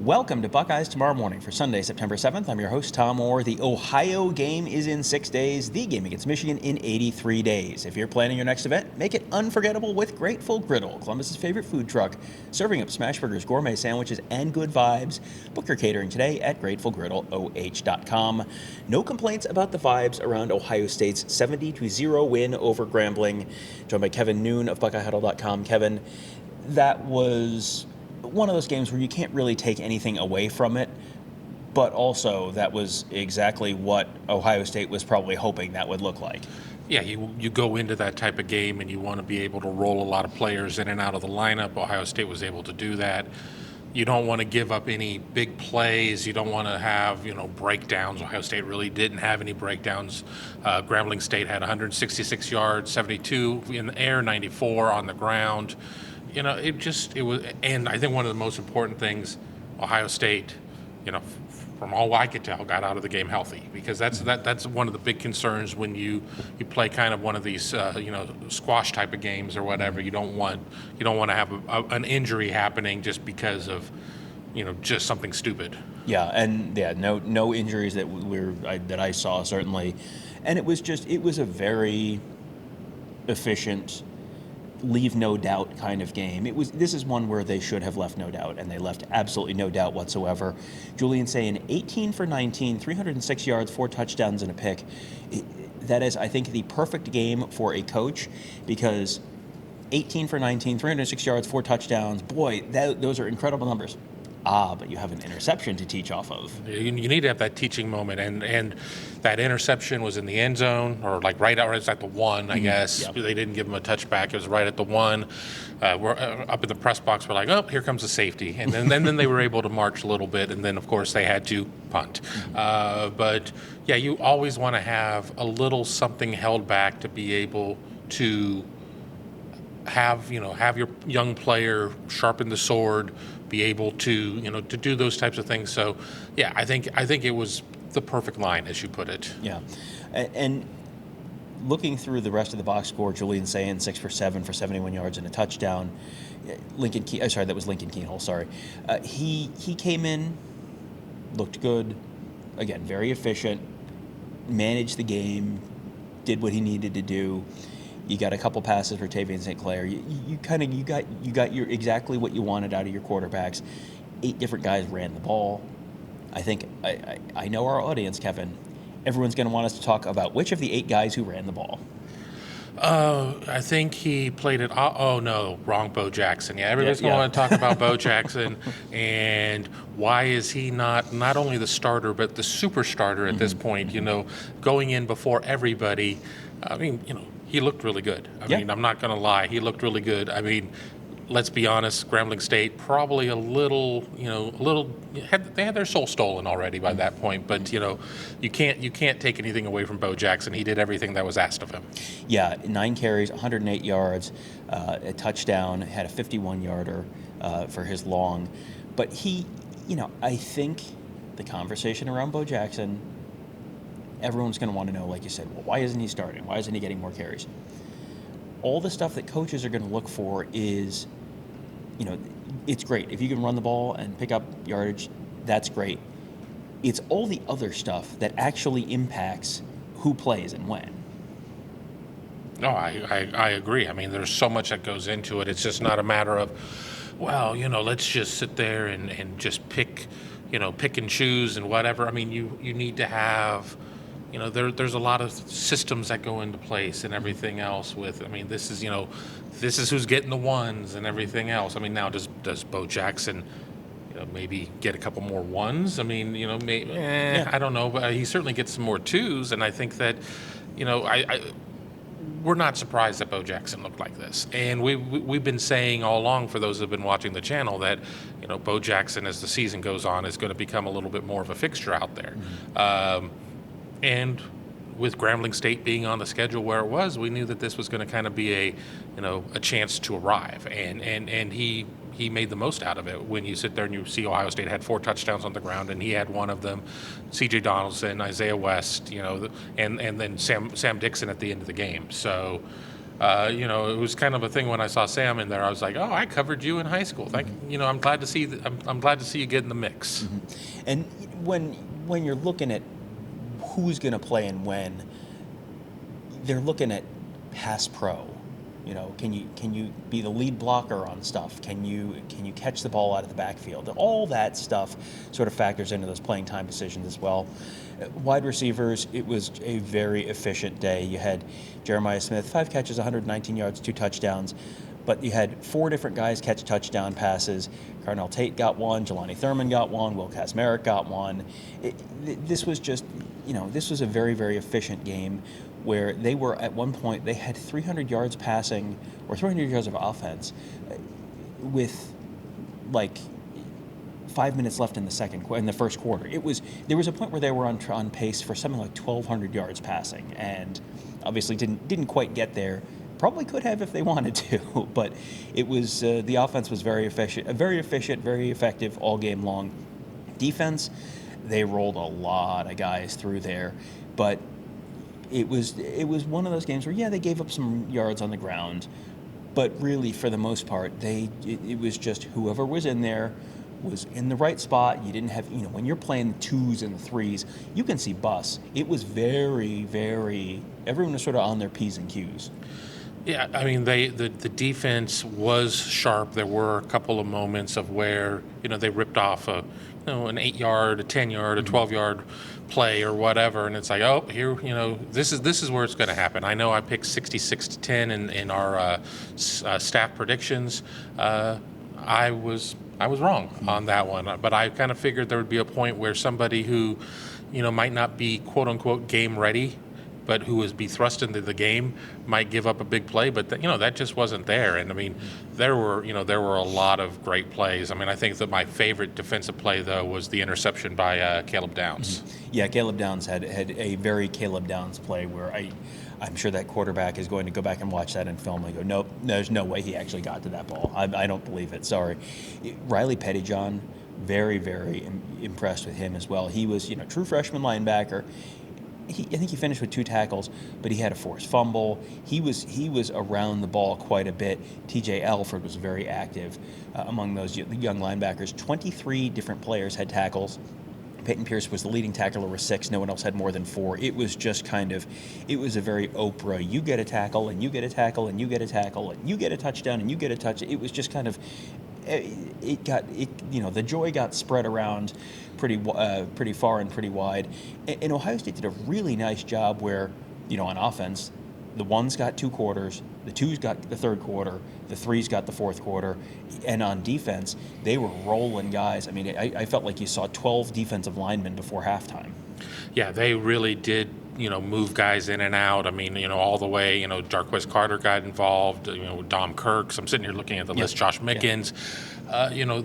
Welcome to Buckeyes Tomorrow Morning for Sunday, September 7th. I'm your host, Tom Orr. The Ohio game is in 6 days, the game against Michigan in 83 days. If you're planning your next event, make it unforgettable with Grateful Griddle, Columbus's favorite food truck, serving up smash burgers, gourmet sandwiches, and good vibes. Book your catering today at gratefulgriddleoh.com. No complaints about the vibes around Ohio State's 70-0 win over Grambling. Joined by Kevin Noon of BuckeyeHuddle.com. Kevin, that was one of those games where you can't really take anything away from it, but also that was exactly what Ohio State was probably hoping that would look like. Yeah, you go into that type of game and you want to be able to roll a lot of players in and out of the lineup. Ohio State was able to do that. You don't want to give up any big plays. You don't want to have, breakdowns. Ohio State really didn't have any breakdowns. Grambling State had 166 yards, 72 in the air, 94 on the ground. It was, and I think one of the most important things, Ohio State, from all I could tell, got out of the game healthy, because that's one of the big concerns when you play kind of one of these squash type of games or whatever. You don't want to have an injury happening just because of just something stupid. Yeah, and no injuries that that I saw, certainly, and it was a very efficient, leave no doubt kind of game. This is one where they should have left no doubt, and they left absolutely no doubt whatsoever. Julian Sayin, 18 for 19, 306 yards, 4 touchdowns, and a pick. That is, I think, the perfect game for a coach, because 18 for 19, 306 yards, 4 touchdowns, boy, those are incredible numbers. But you have an interception to teach off of. You need to have that teaching moment, and that interception was in the end zone, or like right out, it's at the 1, I guess. Yep. They didn't give him a touchback. It was right at the 1. We're up in the press box. We're like, oh, here comes the safety. And then they were able to march a little bit, and then, of course, they had to punt. But, yeah, you always want to have a little something held back to be able to have your young player sharpen the sword, be able to to do those types of things. So yeah, I think it was the perfect line, as you put it. Yeah, and looking through the rest of the box score, Julian Sayin 6 for 7 for 71 yards and a touchdown. That was Lincoln Keenhole. Sorry, he came in, looked good, again very efficient, managed the game, did what he needed to do. You got a couple passes for Tavian St. Clair. You got your exactly what you wanted out of your quarterbacks. 8 different guys ran the ball. I think I know our audience, Kevin. Everyone's going to want us to talk about which of the 8 guys who ran the ball. I think he played it. Oh no, wrong. Bo Jackson. Yeah, everybody's going to want to talk about Bo Jackson and why is he not only the starter but the super starter at this point? Going in before everybody. I mean, he looked really good. I mean, I'm not going to lie. He looked really good. I mean, let's be honest, Grambling State probably a little, they had their soul stolen already by that point. But, you can't take anything away from Bo Jackson. He did everything that was asked of him. Yeah, 9 carries, 108 yards, a touchdown, had a 51-yarder for his long. But he, I think the conversation around Bo Jackson, everyone's going to want to know, like you said, well, why isn't he starting? Why isn't he getting more carries? All the stuff that coaches are going to look for is, it's great. If you can run the ball and pick up yardage, that's great. It's all the other stuff that actually impacts who plays and when. No, I agree. I mean, there's so much that goes into it. It's just not a matter of, well, let's just sit there and just pick and choose and whatever. I mean, you need to have... there's a lot of systems that go into place and everything else this is who's getting the ones and everything else. I mean, now does Bo Jackson, maybe get a couple more ones? I mean, maybe, I don't know, but he certainly gets some more 2s. And I think that, we're not surprised that Bo Jackson looked like this. And we've been saying all along, for those who have been watching the channel, that, Bo Jackson, as the season goes on, is going to become a little bit more of a fixture out there. And with Grambling State being on the schedule where it was, we knew that this was going to kind of be a chance to arrive, and he made the most out of it. When you sit there and you see Ohio State had 4 touchdowns on the ground, and he had one of them, C.J. Donaldson, Isaiah West, and then Sam Dixon at the end of the game. So It was kind of a thing when I saw Sam in there. I was like, "Oh, I covered you in high school. I'm glad to see. I'm glad to see you get in the mix." Mm-hmm. And when you're looking at who's going to play and when, they're looking at pass pro. Can you be the lead blocker on stuff? Can you catch the ball out of the backfield? All that stuff sort of factors into those playing time decisions as well. Wide receivers, it was a very efficient day. You had Jeremiah Smith, 5 catches, 119 yards, 2 touchdowns. But you had 4 different guys catch touchdown passes. Carnell Tate got one, Jelani Thurman got one, Will Kazmarek got one. This was just, this was a very, very efficient game where they were, at one point, they had 300 yards passing, or 300 yards of offense, with like 5 minutes left in the first quarter. There was a point where they were on pace for something like 1,200 yards passing, and obviously didn't quite get there. Probably could have if they wanted to, but it was the offense was very efficient, very effective all game long. Defense, they rolled a lot of guys through there, but it was one of those games where they gave up some yards on the ground, but really for the most part it was just whoever was in there was in the right spot. You didn't have, when you're playing the 2s and the 3s, you can see bus. It was very, very, everyone was sort of on their P's and Q's. Yeah, I mean, the defense was sharp. There were a couple of moments of where, they ripped off an 8-yard, a 10-yard, a 12-yard play or whatever, and it's like, oh, here, this is where it's going to happen. I know I picked 66-10 in our staff predictions. I was wrong on that one, but I kind of figured there would be a point where somebody who, might not be quote unquote game ready, but who was be thrust into the game might give up a big play, but that just wasn't there. And I mean, there were a lot of great plays. I mean, I think that my favorite defensive play though was the interception by Caleb Downs. Mm-hmm. Yeah, Caleb Downs had a very Caleb Downs play where I'm sure that quarterback is going to go back and watch that in film and go, nope, there's no way he actually got to that ball. I don't believe it. Sorry. Riley Pettyjohn, very, very impressed with him as well. He was, true freshman linebacker. I think he finished with 2 tackles, but he had a forced fumble. He was around the ball quite a bit. T.J. Alford was very active among those young linebackers. 23 different players had tackles. Peyton Pierce was the leading tackler with 6. No one else had more than 4. It was just it was a very Oprah. You get a tackle, and you get a tackle, and you get a tackle, and you get a touchdown, and you get a touch. It was just the joy got spread around pretty far and pretty wide. And Ohio State did a really nice job where, on offense, the 1s got 2 quarters, the 2s got the 3rd quarter, the 3s got the 4th quarter, and on defense, they were rolling guys. I mean, I felt like you saw 12 defensive linemen before halftime. Yeah, they really did, move guys in and out. I mean, all the way, Jarquez Carter got involved, Dom Kirks. I'm sitting here looking at the list, Josh Mickens.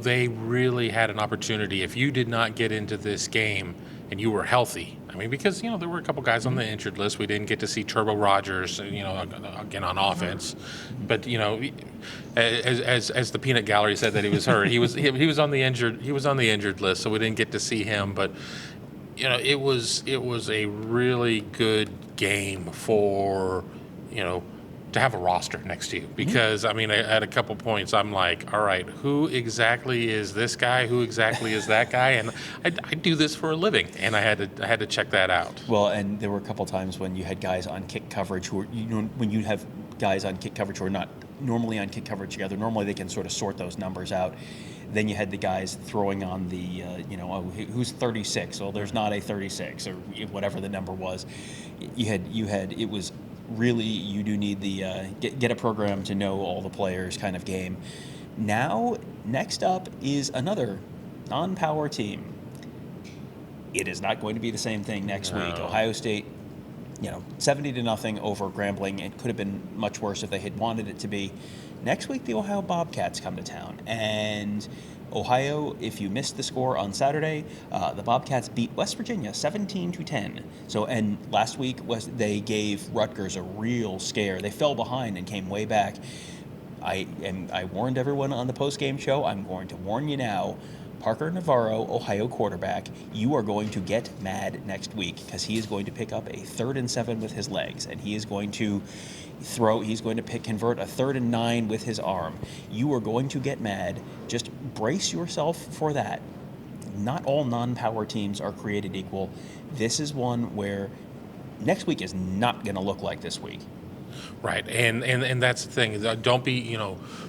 They really had an opportunity. If you did not get into this game and you were healthy, I mean, because, there were a couple guys on the injured list. We didn't get to see Turbo Rogers, again on offense. But, as the peanut gallery said that he was hurt, he was on the injured list, so we didn't get to see him. But, it was a really good game for, to have a roster next to you, because I mean, at a couple points I'm like, all right, who exactly is this guy? Who exactly is that guy? And I do this for a living, and I had to check that out. Well, and there were a couple times when you had guys on kick coverage who were, when you have guys on kick coverage who are not normally on kick coverage together, normally they can sort of sort those numbers out. Then you had the guys throwing on the, who's 36? Well, there's not a 36 or whatever the number was. You had it was really, you do need the get a program to know all the players kind of game. Now, next up is another non-power team. It is not going to be the same thing next week. Ohio State, 70-0 over Grambling. It could have been much worse if they had wanted it to be. Next week, the Ohio Bobcats come to town, and Ohio, if you missed the score on Saturday, the Bobcats beat West Virginia 17-10. So, and last week they gave Rutgers a real scare. They fell behind and came way back. I warned everyone on the post-game show. I'm going to warn you now. Parker Navarro, Ohio quarterback, you are going to get mad next week because he is going to pick up a 3rd and 7 with his legs, and he is going to convert a 3rd and 9 with his arm. You are going to get mad. Just brace yourself for that. Not all non-power teams are created equal. This is one where next week is not going to look like this week. Right, and that's the thing. Don't be,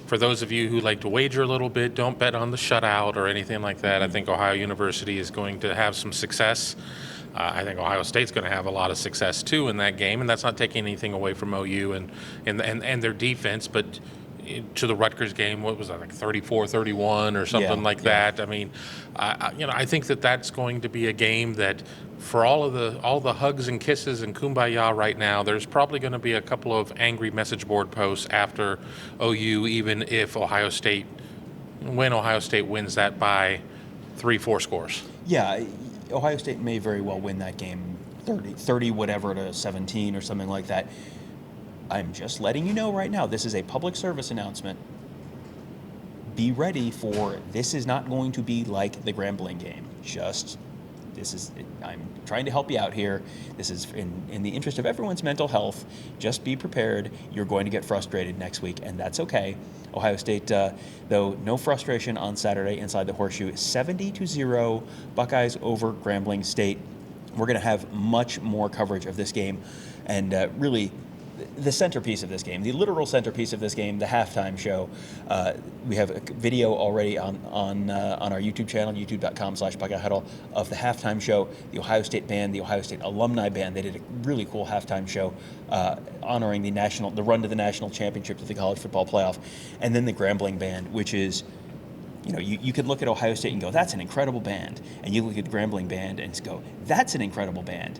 for those of you who like to wager a little bit, don't bet on the shutout or anything like that. I think Ohio University is going to have some success. I think Ohio State's going to have a lot of success too in that game, and that's not taking anything away from OU and their defense, but to the Rutgers game, what was that, like 34-31 or something like that? I mean, I think that's going to be a game that, for all the hugs and kisses and kumbaya right now, there's probably going to be a couple of angry message board posts after OU, even if Ohio State wins that by 3-4 scores. Yeah, Ohio State may very well win that game 30 whatever to 17 or something like that. I'm just letting you know right now, this is a public service announcement. Be ready for, this is not going to be like the Grambling game. I'm trying to help you out here. This is in the interest of everyone's mental health. Just be prepared. You're going to get frustrated next week, and that's okay. Ohio State, though, no frustration on Saturday inside the Horseshoe. 70-0, Buckeyes over Grambling State. We're going to have much more coverage of this game, and really, the centerpiece of this game, the literal centerpiece of this game, the halftime show. We have a video already on our YouTube channel, youtube.com/Buckeye Huddle, of the halftime show. The Ohio State band, the Ohio State alumni band, they did a really cool halftime show honoring the run to the national championship to the college football playoff. And then the Grambling band, which is, you could look at Ohio State and go, that's an incredible band. And you look at the Grambling band and go, that's an incredible band.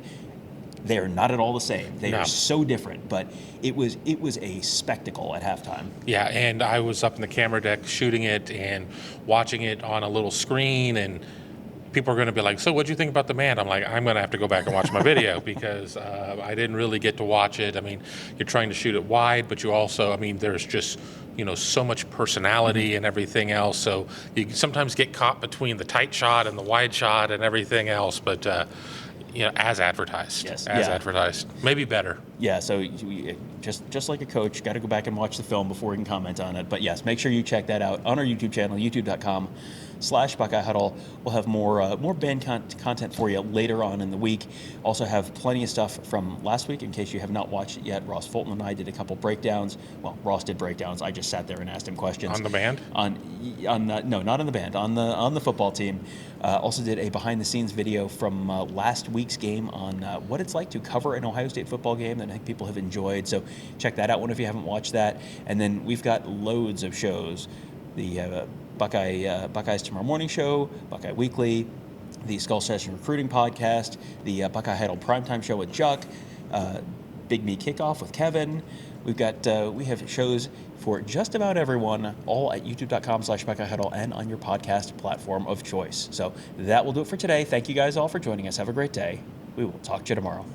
They are not at all the same. They are so different, but it was a spectacle at halftime. Yeah, and I was up in the camera deck shooting it and watching it on a little screen, and people are going to be like, so what'd you think about the band? I'm like, I'm going to have to go back and watch my video because I didn't really get to watch it. I mean, you're trying to shoot it wide, but you also, there's just, so much personality and everything else. So you sometimes get caught between the tight shot and the wide shot and everything else, but as advertised. Yes. Advertised. Maybe better. Yeah, so just like a coach, got to go back and watch the film before we can comment on it. But yes, make sure you check that out on our YouTube channel, youtube.com/Buckeye Huddle. We'll have more band content for you later on in the week. Also have plenty of stuff from last week in case you have not watched it yet. Ross Fulton and I did a couple breakdowns. Well, Ross did breakdowns. I just sat there and asked him questions. On the band? No, not on the band. On the football team. Also did a behind-the-scenes video from last week's game on what it's like to cover an Ohio State football game that I think people have enjoyed. So check that out if you haven't watched that. And then we've got loads of shows. The Buckeyes TomOrrow Morning show, Buckeye Weekly, the Skull Session Recruiting podcast, the Buckeye Huddle Primetime show with Chuck, Big Me Kickoff with Kevin. We have shows for just about everyone, all at youtube.com/Buckeye Huddle and on your podcast platform of choice. So that will do it for today. Thank you guys all for joining us. Have a great day. We will talk to you tomorrow.